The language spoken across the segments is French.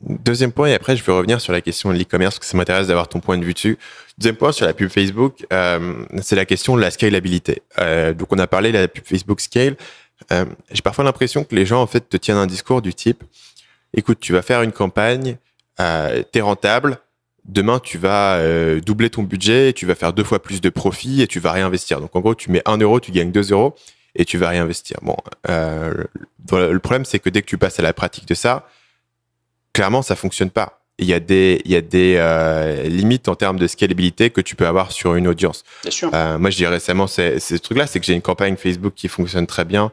Deuxième point, et après je veux revenir sur la question de l'e-commerce, parce que ça m'intéresse d'avoir ton point de vue dessus. Deuxième point sur la pub Facebook, c'est la question de la scalabilité. Donc on a parlé de la pub Facebook Scale. J'ai parfois l'impression que les gens en fait te tiennent un discours du type écoute, tu vas faire une campagne, t'es rentable, demain tu vas doubler ton budget, tu vas faire 2 fois plus de profit et tu vas réinvestir. Donc en gros, tu mets 1 euro, tu gagnes 2 euros et tu vas réinvestir. Bon, le problème c'est que dès que tu passes à la pratique de ça, clairement ça fonctionne pas. Il y a des limites en termes de scalabilité que tu peux avoir sur une audience. Bien sûr. Moi je dis récemment ce truc-là, c'est que j'ai une campagne Facebook qui fonctionne très bien,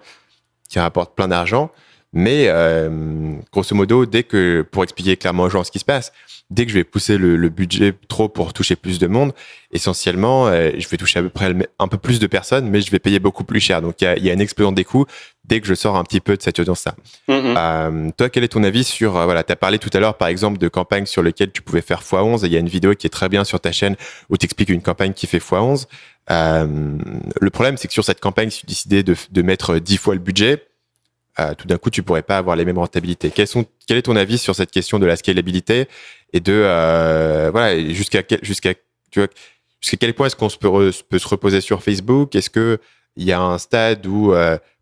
qui rapporte plein d'argent. Mais grosso modo, pour expliquer clairement aux gens ce qui se passe, dès que je vais pousser le budget trop pour toucher plus de monde, essentiellement, je vais toucher à peu près un peu plus de personnes, mais je vais payer beaucoup plus cher. Donc, il y a une explosion des coûts dès que je sors un petit peu de cette audience-là. Toi, quel est ton avis sur... tu as parlé tout à l'heure, par exemple, de campagnes sur lesquelles tu pouvais faire x11. Et il y a une vidéo qui est très bien sur ta chaîne où tu expliques une campagne qui fait x11. Le problème, c'est que sur cette campagne, si tu décidais de mettre 10 fois le budget, tout d'un coup, tu pourrais pas avoir les mêmes rentabilités. Quel est ton avis sur cette question de la scalabilité et jusqu'à quel point est-ce qu'on peut se reposer sur Facebook? Est-ce que il y a un stade où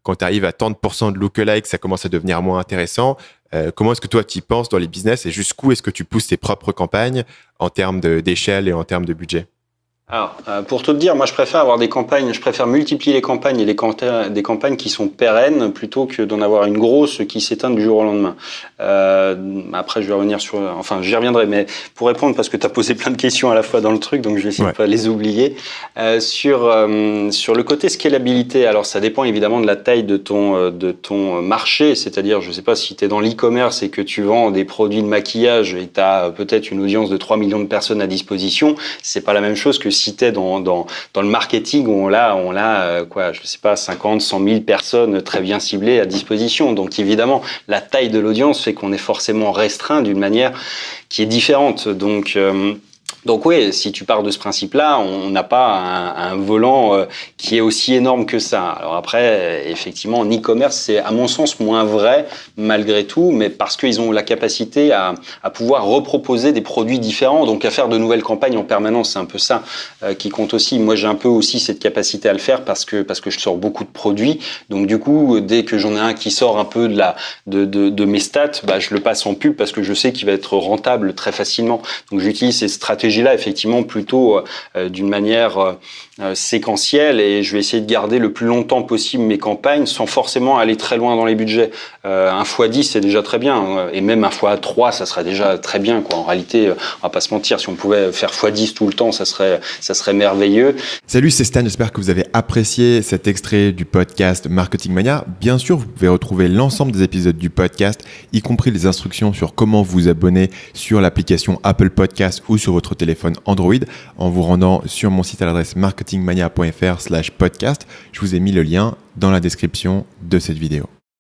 quand tu arrives à tant de % de lookalike, ça commence à devenir moins intéressant? Comment est-ce que toi tu y penses dans les business et jusqu'où est-ce que tu pousses tes propres campagnes en termes d'échelle et en termes de budget? Alors, pour tout te dire, moi je préfère multiplier les campagnes et des campagnes qui sont pérennes plutôt que d'en avoir une grosse qui s'éteint du jour au lendemain. Après, j'y reviendrai, mais pour répondre, parce que tu as posé plein de questions à la fois dans le truc, donc je vais essayer de pas les oublier. Sur le côté scalabilité, alors ça dépend évidemment de la taille de ton marché, c'est-à-dire, je sais pas, si tu es dans l'e-commerce et que tu vends des produits de maquillage et tu as peut-être une audience de 3 millions de personnes à disposition, c'est pas la même chose que si t'es dans le marketing où on a je sais pas, 50, 100 000 personnes très bien ciblées à disposition. Donc évidemment, la taille de l'audience fait qu'on est forcément restreint d'une manière qui est différente. Donc oui, si tu pars de ce principe-là, on n'a pas un volant qui est aussi énorme que ça. Alors après, effectivement, en e-commerce, c'est à mon sens moins vrai malgré tout, mais parce qu'ils ont la capacité à pouvoir reproposer des produits différents, donc à faire de nouvelles campagnes en permanence. C'est un peu ça qui compte aussi. Moi, j'ai un peu aussi cette capacité à le faire parce que je sors beaucoup de produits. Donc du coup, dès que j'en ai un qui sort un peu de mes stats, je le passe en pub parce que je sais qu'il va être rentable très facilement. Donc j'utilise ces stratégies là effectivement plutôt d'une manière séquentielle et je vais essayer de garder le plus longtemps possible mes campagnes sans forcément aller très loin dans les budgets. 1 x 10 c'est déjà très bien et même 1 x 3 ça serait déjà très bien quoi. En réalité, on va pas se mentir, si on pouvait faire x 10 tout le temps, ça serait merveilleux. Salut, c'est Stan, j'espère que vous avez apprécié cet extrait du podcast Marketing Mania. Bien sûr, vous pouvez retrouver l'ensemble des épisodes du podcast, y compris les instructions sur comment vous abonner sur l'application Apple Podcast ou sur votre téléphone Android en vous rendant sur mon site à l'adresse marketingmania.fr/podcast. Je vous ai mis le lien dans la description de cette vidéo.